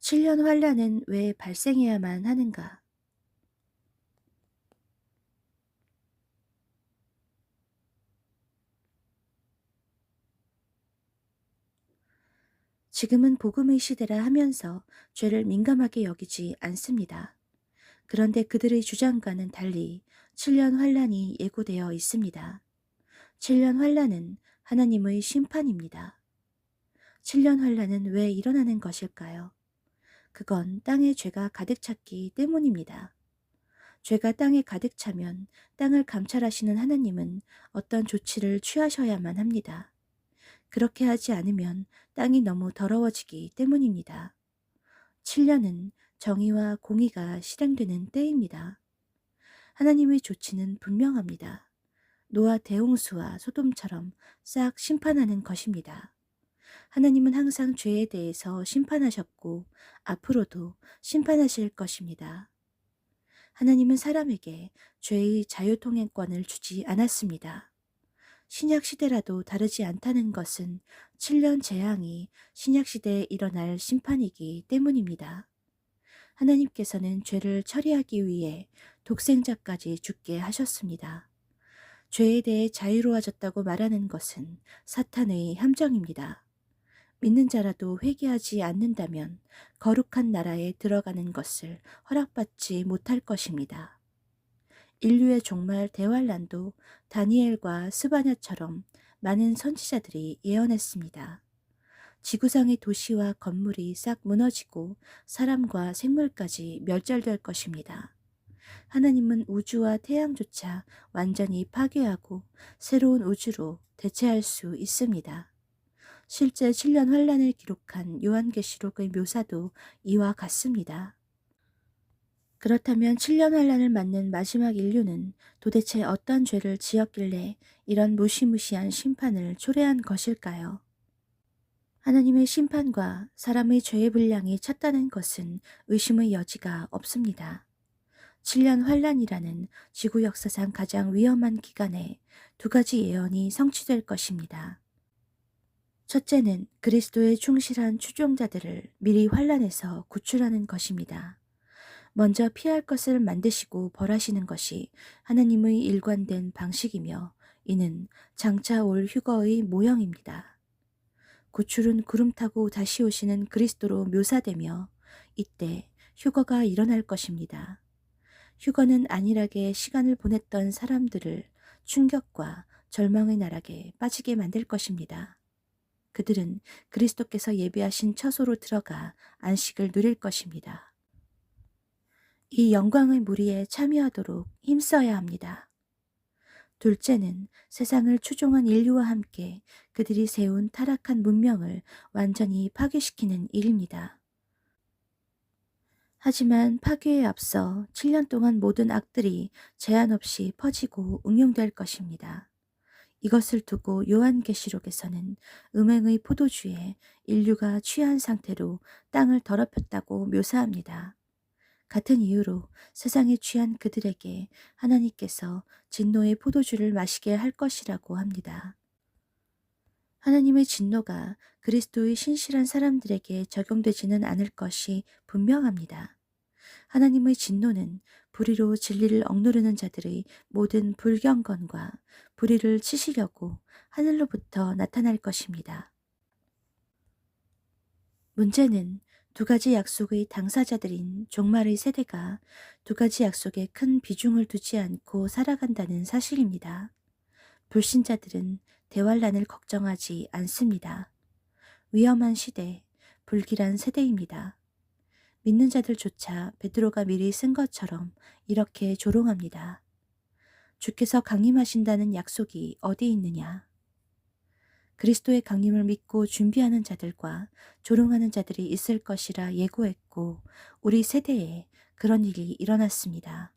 7년 환란은 왜 발생해야만 하는가? 지금은 복음의 시대라 하면서 죄를 민감하게 여기지 않습니다. 그런데 그들의 주장과는 달리 7년 환란이 예고되어 있습니다. 7년 환란은 하나님의 심판입니다. 7년 환란은 왜 일어나는 것일까요? 그건 땅에 죄가 가득 찼기 때문입니다. 죄가 땅에 가득 차면 땅을 감찰하시는 하나님은 어떤 조치를 취하셔야만 합니다. 그렇게 하지 않으면 땅이 너무 더러워지기 때문입니다. 7년은 정의와 공의가 실행되는 때입니다. 하나님의 조치는 분명합니다. 노아 대홍수와 소돔처럼 싹 심판하는 것입니다. 하나님은 항상 죄에 대해서 심판하셨고 앞으로도 심판하실 것입니다. 하나님은 사람에게 죄의 자유통행권을 주지 않았습니다. 신약 시대라도 다르지 않다는 것은 7년 재앙이 신약 시대에 일어날 심판이기 때문입니다. 하나님께서는 죄를 처리하기 위해 독생자까지 죽게 하셨습니다. 죄에 대해 자유로워졌다고 말하는 것은 사탄의 함정입니다. 믿는 자라도 회개하지 않는다면 거룩한 나라에 들어가는 것을 허락받지 못할 것입니다. 인류의 종말 대환란도 다니엘과 스바냐처럼 많은 선지자들이 예언했습니다. 지구상의 도시와 건물이 싹 무너지고 사람과 생물까지 멸절될 것입니다. 하나님은 우주와 태양조차 완전히 파괴하고 새로운 우주로 대체할 수 있습니다. 실제 7년 환란을 기록한 요한계시록의 묘사도 이와 같습니다. 그렇다면 7년 환란을 맞는 마지막 인류는 도대체 어떤 죄를 지었길래 이런 무시무시한 심판을 초래한 것일까요? 하나님의 심판과 사람의 죄의 분량이 찼다는 것은 의심의 여지가 없습니다. 7년 환란이라는 지구 역사상 가장 위험한 기간에 두 가지 예언이 성취될 것입니다. 첫째는 그리스도의 충실한 추종자들을 미리 환란에서 구출하는 것입니다. 먼저 피할 것을 만드시고 벌하시는 것이 하나님의 일관된 방식이며 이는 장차 올 휴거의 모형입니다. 구출은 구름 타고 다시 오시는 그리스도로 묘사되며 이때 휴거가 일어날 것입니다. 휴거는 안일하게 시간을 보냈던 사람들을 충격과 절망의 나락에 빠지게 만들 것입니다. 그들은 그리스도께서 예비하신 처소로 들어가 안식을 누릴 것입니다. 이 영광의 무리에 참여하도록 힘써야 합니다. 둘째는 세상을 추종한 인류와 함께 그들이 세운 타락한 문명을 완전히 파괴시키는 일입니다. 하지만 파괴에 앞서 7년 동안 모든 악들이 제한 없이 퍼지고 응용될 것입니다. 이것을 두고 요한계시록에서는 음행의 포도주에 인류가 취한 상태로 땅을 더럽혔다고 묘사합니다. 같은 이유로 세상에 취한 그들에게 하나님께서 진노의 포도주를 마시게 할 것이라고 합니다. 하나님의 진노가 그리스도의 신실한 사람들에게 적용되지는 않을 것이 분명합니다. 하나님의 진노는 불의로 진리를 억누르는 자들의 모든 불경건과 불의를 치시려고 하늘로부터 나타날 것입니다. 문제는 두 가지 약속의 당사자들인 종말의 세대가 두 가지 약속에 큰 비중을 두지 않고 살아간다는 사실입니다. 불신자들은 대환란을 걱정하지 않습니다. 위험한 시대, 불길한 세대입니다. 믿는 자들조차 베드로가 미리 쓴 것처럼 이렇게 조롱합니다. 주께서 강림하신다는 약속이 어디 있느냐? 그리스도의 강림을 믿고 준비하는 자들과 조롱하는 자들이 있을 것이라 예고했고 우리 세대에 그런 일이 일어났습니다.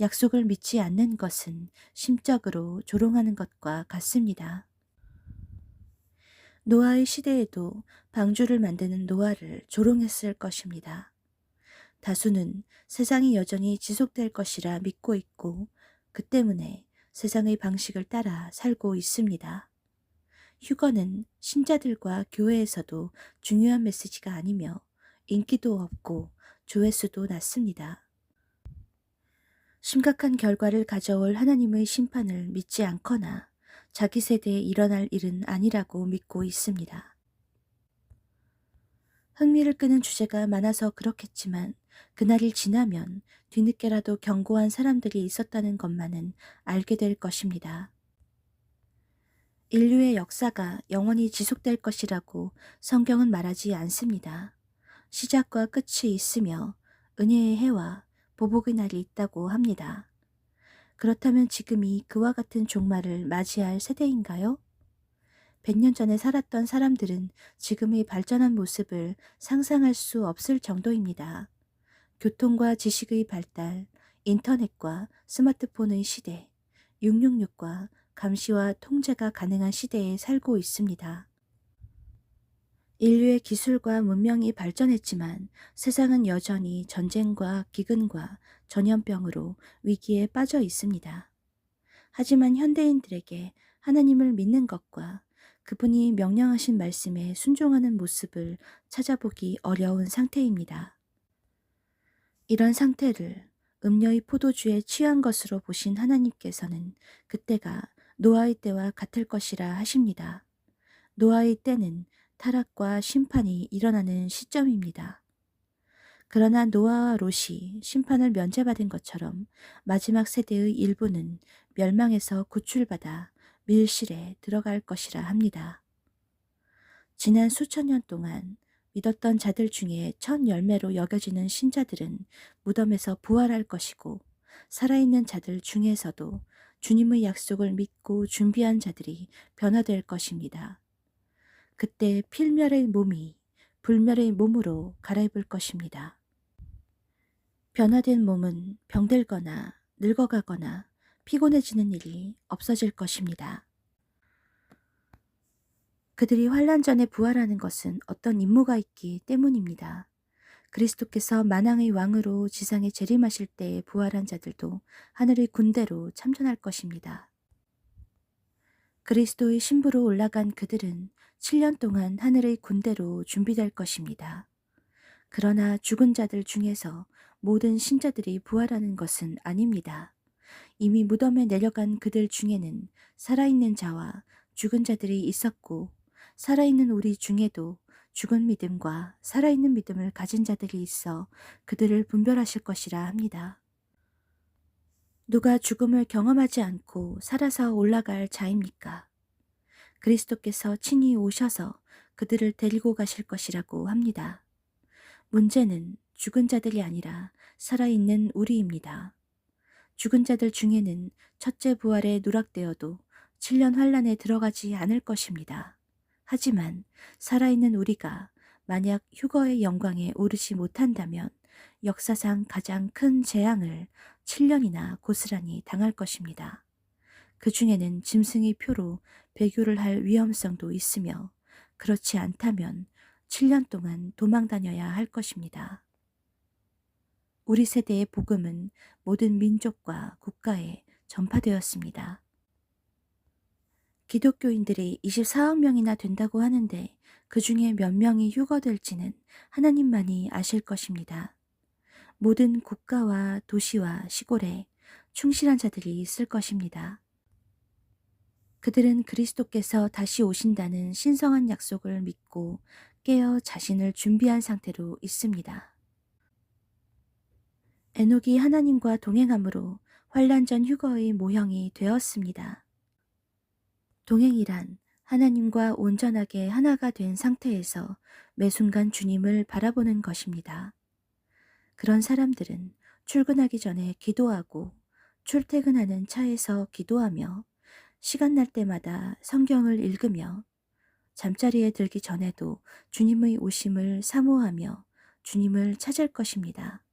약속을 믿지 않는 것은 심적으로 조롱하는 것과 같습니다. 노아의 시대에도 방주를 만드는 노아를 조롱했을 것입니다. 다수는 세상이 여전히 지속될 것이라 믿고 있고 그 때문에 세상의 방식을 따라 살고 있습니다. 휴거는 신자들과 교회에서도 중요한 메시지가 아니며 인기도 없고 조회수도 낮습니다. 심각한 결과를 가져올 하나님의 심판을 믿지 않거나 자기 세대에 일어날 일은 아니라고 믿고 있습니다. 흥미를 끄는 주제가 많아서 그렇겠지만 그날이 지나면 뒤늦게라도 경고한 사람들이 있었다는 것만은 알게 될 것입니다. 인류의 역사가 영원히 지속될 것이라고 성경은 말하지 않습니다. 시작과 끝이 있으며 은혜의 해와 보복의 날이 있다고 합니다. 그렇다면 지금이 그와 같은 종말을 맞이할 세대인가요? 100년 전에 살았던 사람들은 지금의 발전한 모습을 상상할 수 없을 정도입니다. 교통과 지식의 발달, 인터넷과 스마트폰의 시대, 666과 감시와 통제가 가능한 시대에 살고 있습니다. 인류의 기술과 문명이 발전했지만 세상은 여전히 전쟁과 기근과 전염병으로 위기에 빠져 있습니다. 하지만 현대인들에게 하나님을 믿는 것과 그분이 명령하신 말씀에 순종하는 모습을 찾아보기 어려운 상태입니다. 이런 상태를 음녀의 포도주에 취한 것으로 보신 하나님께서는 그때가 노아의 때와 같을 것이라 하십니다. 노아의 때는 타락과 심판이 일어나는 시점입니다. 그러나 노아와 롯이 심판을 면제받은 것처럼 마지막 세대의 일부는 멸망에서 구출받아 밀실에 들어갈 것이라 합니다. 지난 수천 년 동안 믿었던 자들 중에 첫 열매로 여겨지는 신자들은 무덤에서 부활할 것이고, 살아있는 자들 중에서도 주님의 약속을 믿고 준비한 자들이 변화될 것입니다. 그때 필멸의 몸이 불멸의 몸으로 갈아입을 것입니다. 변화된 몸은 병들거나 늙어가거나 피곤해지는 일이 없어질 것입니다. 그들이 환란 전에 부활하는 것은 어떤 임무가 있기 때문입니다. 그리스도께서 만왕의 왕으로 지상에 재림하실 때에 부활한 자들도 하늘의 군대로 참전할 것입니다. 그리스도의 신부로 올라간 그들은 7년 동안 하늘의 군대로 준비될 것입니다. 그러나 죽은 자들 중에서 모든 신자들이 부활하는 것은 아닙니다. 이미 무덤에 내려간 그들 중에는 살아있는 자와 죽은 자들이 있었고, 살아있는 우리 중에도 죽은 믿음과 살아있는 믿음을 가진 자들이 있어 그들을 분별하실 것이라 합니다. 누가 죽음을 경험하지 않고 살아서 올라갈 자입니까? 그리스도께서 친히 오셔서 그들을 데리고 가실 것이라고 합니다. 문제는 죽은 자들이 아니라 살아있는 우리입니다. 죽은 자들 중에는 첫째 부활에 누락되어도 7년 환란에 들어가지 않을 것입니다. 하지만 살아있는 우리가 만약 휴거의 영광에 오르지 못한다면 역사상 가장 큰 재앙을 7년이나 고스란히 당할 것입니다. 그 중에는 짐승의 표로 배교를 할 위험성도 있으며, 그렇지 않다면 7년 동안 도망 다녀야 할 것입니다. 우리 세대의 복음은 모든 민족과 국가에 전파되었습니다. 기독교인들이 24억 명이나 된다고 하는데 그 중에 몇 명이 휴거될지는 하나님만이 아실 것입니다. 모든 국가와 도시와 시골에 충실한 자들이 있을 것입니다. 그들은 그리스도께서 다시 오신다는 신성한 약속을 믿고 깨어 자신을 준비한 상태로 있습니다. 에녹이 하나님과 동행함으로 환란 전 휴거의 모형이 되었습니다. 동행이란 하나님과 온전하게 하나가 된 상태에서 매 순간 주님을 바라보는 것입니다. 그런 사람들은 출근하기 전에 기도하고 출퇴근하는 차에서 기도하며 시간 날 때마다 성경을 읽으며 잠자리에 들기 전에도 주님의 오심을 사모하며 주님을 찾을 것입니다.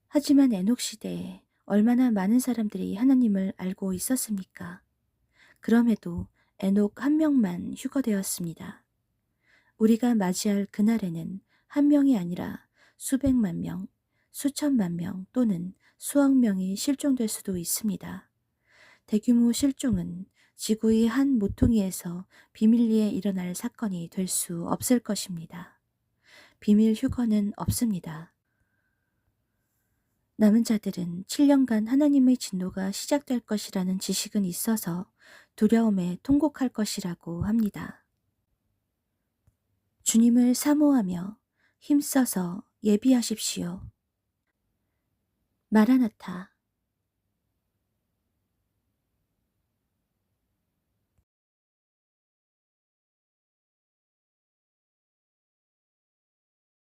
하지만 에녹 시대에 얼마나 많은 사람들이 하나님을 알고 있었습니까? 그럼에도 에녹 한 명만 휴거되었습니다. 우리가 맞이할 그날에는 한 명이 아니라 수백만 명, 수천만 명 또는 수억 명이 실종될 수도 있습니다. 대규모 실종은 지구의 한 모퉁이에서 비밀리에 일어날 사건이 될 수 없을 것입니다. 비밀 휴거는 없습니다. 남은 자들은 7년간 하나님의 진노가 시작될 것이라는 지식은 있어서 두려움에 통곡할 것이라고 합니다. 주님을 사모하며 힘써서 예비하십시오. 마라나타.